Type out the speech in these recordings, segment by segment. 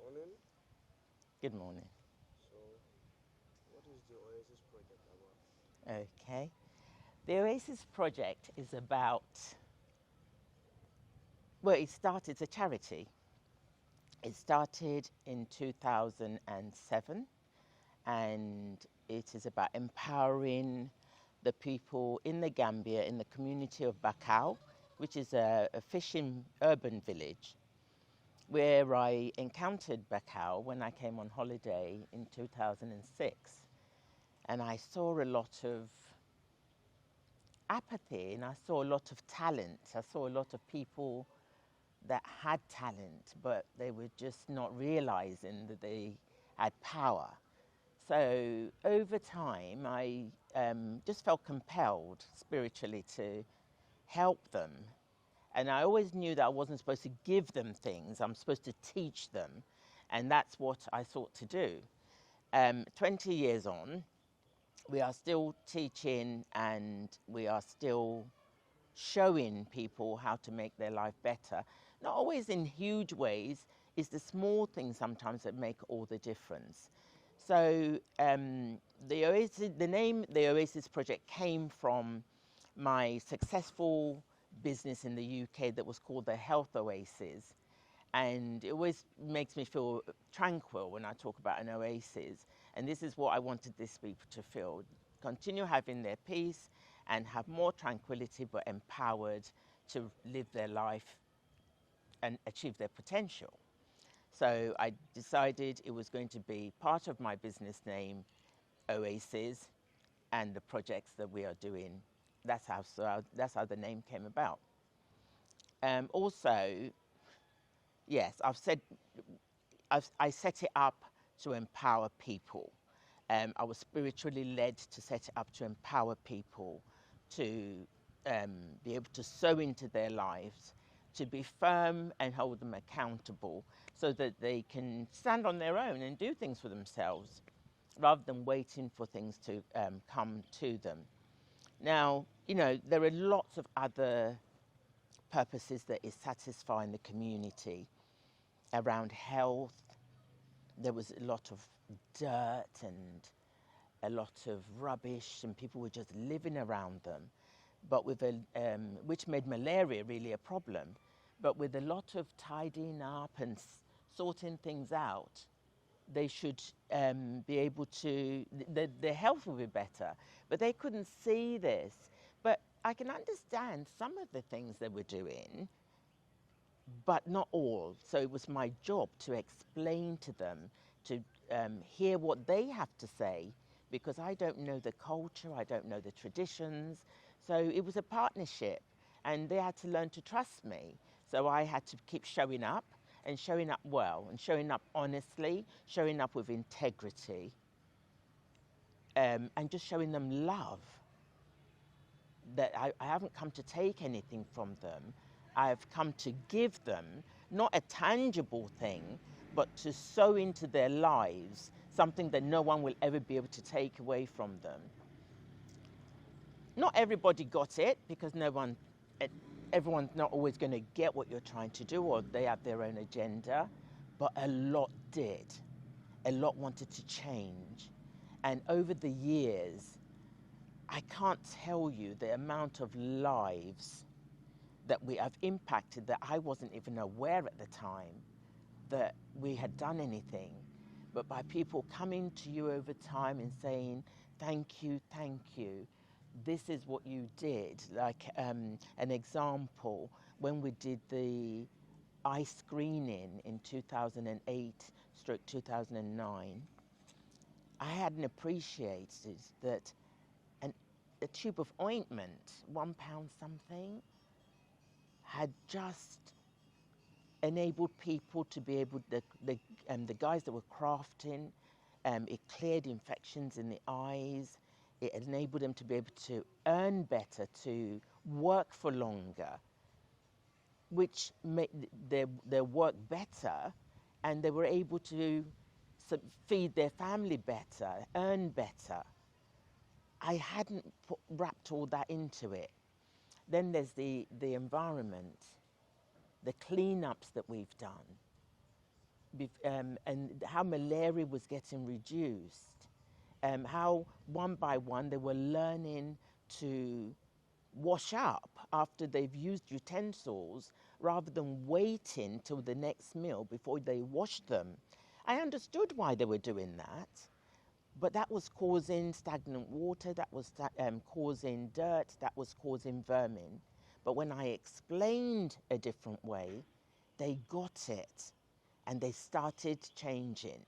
Morning. Good morning. So, what is the Oasis Project about? Okay. The Oasis Project is about, well, it's a charity. It started in 2007 and it is about empowering the people in the Gambia, in the community of Bakau, which is a fishing urban village, where I encountered Bakau when I came on holiday in 2006. And I saw a lot of apathy and I saw a lot of talent. I saw a lot of people that had talent, but they were just not realizing that they had power. So over time, I just felt compelled spiritually to help them. And I always knew that I wasn't supposed to give them things, I'm supposed to teach them. And that's what I sought to do. 20 years on, we are still teaching and we are still showing people how to make their life better. Not always in huge ways, it's the small things sometimes that make all the difference. So the name The Oasis Project came from my successful business in the UK that was called the Health Oasis. And it always makes me feel tranquil when I talk about an oasis. And this is what I wanted this people to feel. Continue having their peace and have more tranquility, but empowered to live their life and achieve their potential. So I decided it was going to be part of my business name, Oasis, and the projects that we are doing. That's how the name came about. Also, yes, I set it up to empower people. I was spiritually led to set it up to empower people to be able to sow into their lives, to be firm and hold them accountable so that they can stand on their own and do things for themselves rather than waiting for things to come to them. Now, there are lots of other purposes that is satisfying the community around health. There was a lot of dirt and a lot of rubbish, and people were just living around them. But which made malaria really a problem. But with a lot of tidying up and sorting things out, they should be able to, their health will be better. But they couldn't see this. But I can understand some of the things they were doing, but not all. So it was my job to explain to them, to hear what they have to say, because I don't know the culture, I don't know the traditions. So it was a partnership, and they had to learn to trust me. So I had to keep showing up and showing up well and showing up honestly, showing up with integrity, and just showing them love. That I haven't come to take anything from them. I've come to give them not a tangible thing, but to sow into their lives something that no one will ever be able to take away from them. Not everybody got it because everyone's not always going to get what you're trying to do, or they have their own agenda, but a lot did. A lot wanted to change. And over the years, I can't tell you the amount of lives that we have impacted that I wasn't even aware at the time that we had done anything. But by people coming to you over time and saying, thank you, this is what you did. Like an example, when we did the eye screening in 2008/2009, I hadn't appreciated that a tube of ointment, £1 something, had just enabled people to be able, the guys that were crafting, it cleared infections in the eyes. It enabled them to be able to earn better, to work for longer, which made their work better, and they were able to feed their family better, earn better. I hadn't wrapped all that into it. Then there's the environment, the cleanups that we've done. and how malaria was getting reduced, how one by one they were learning to wash up after they've used utensils rather than waiting till the next meal before they washed them. I understood why they were doing that, but that was causing stagnant water, that was causing dirt, that was causing vermin. But when I explained a different way, they got it and they started changing.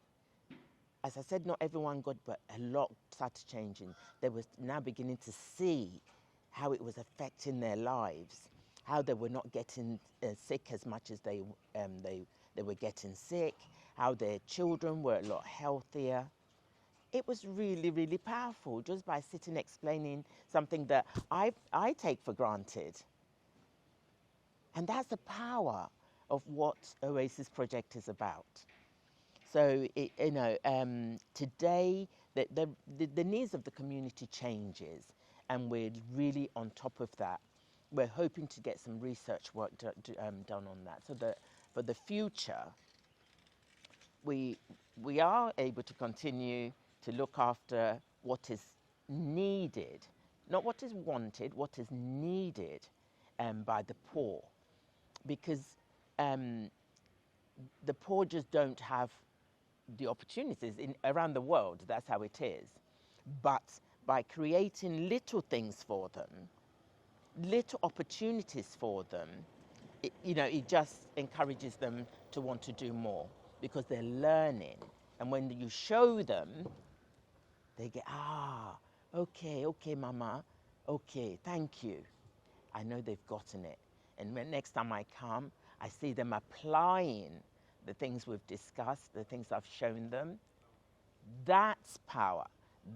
As I said, not everyone got, but a lot started changing. They were now beginning to see how it was affecting their lives, how they were not getting sick as much as they were getting sick, how their children were a lot healthier. It was really, really powerful just by sitting explaining something that I take for granted. And that's the power of what Oasis Project is about. So, today the needs of the community changes, and we're really on top of that. We're hoping to get some research work done on that, so that for the future, we are able to continue to look after what is needed, not what is wanted, what is needed by the poor, because the poor just don't have the opportunities around the world. That's how it is. But by creating little things for them, little opportunities for them, it just encourages them to want to do more because they're learning. And when you show them, they get, okay, mama, okay, thank you. I know they've gotten it. And when next time I come, I see them applying the things we've discussed, the things I've shown them. That's power.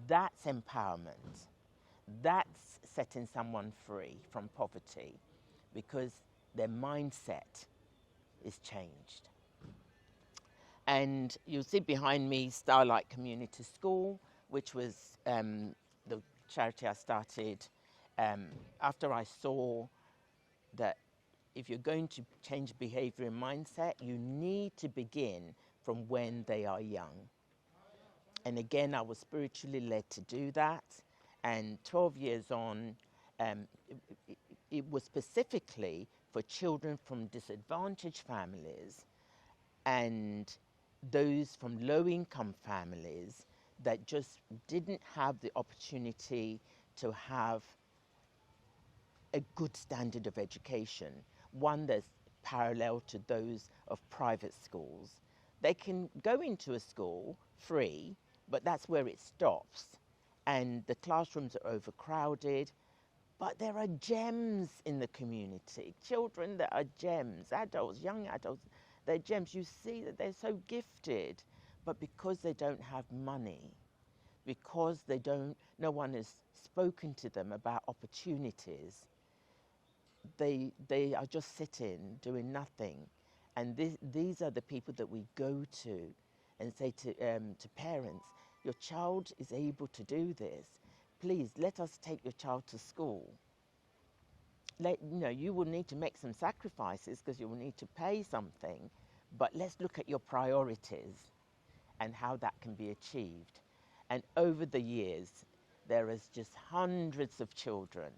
That's empowerment. That's setting someone free from poverty because their mindset is changed. And you'll see behind me Starlight Community School, which was the charity I started after I saw that if you're going to change behavior and mindset, you need to begin from when they are young. And again, I was spiritually led to do that. And 12 years on, it was specifically for children from disadvantaged families and those from low-income families that just didn't have the opportunity to have a good standard of education, one that's parallel to those of private schools. They can go into a school free, but that's where it stops. And the classrooms are overcrowded, but there are gems in the community, children that are gems, adults, young adults, they're gems. You see that they're so gifted, but because they don't have money, because no one has spoken to them about opportunities, they are just sitting, doing nothing. And these are the people that we go to and say to parents, your child is able to do this. Please, let us take your child to school. You will need to make some sacrifices because you will need to pay something, but let's look at your priorities and how that can be achieved. And over the years, there is just hundreds of children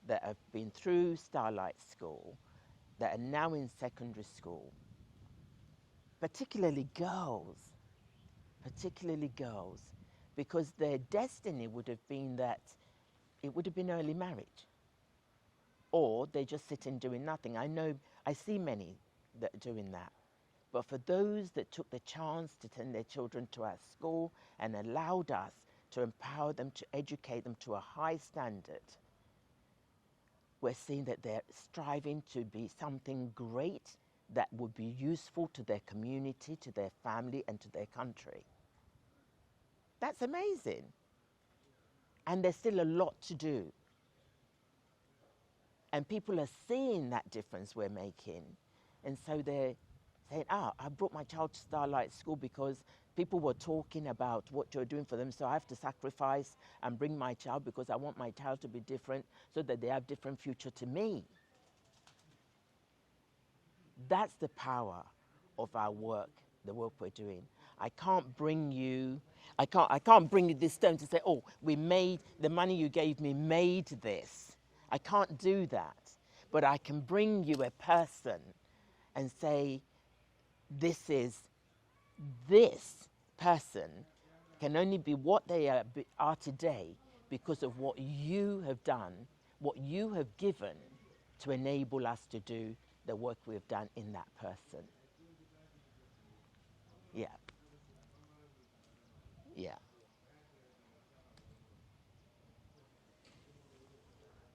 that have been through Starlight School that are now in secondary school, particularly girls, because their destiny would have been that it would have been early marriage, or they just sit and doing nothing. I see many that are doing that. But for those that took the chance to send their children to our school and allowed us to empower them, to educate them to a high standard, we're seeing that they're striving to be something great that would be useful to their community, to their family, and to their country. That's amazing. And there's still a lot to do. And people are seeing that difference we're making. And so they're saying, I brought my child to Starlight School because people were talking about what you're doing for them, so I have to sacrifice and bring my child because I want my child to be different so that they have different future to me. That's the power of our work the work we're doing. I can't bring you, I can't bring you this stone to say, oh, we made, the money you gave me made this. I can't do that. But I can bring you a person and say, this person can only be what they are today because of what you have done, what you have given to enable us to do the work we've done in that person. Yeah. Yeah.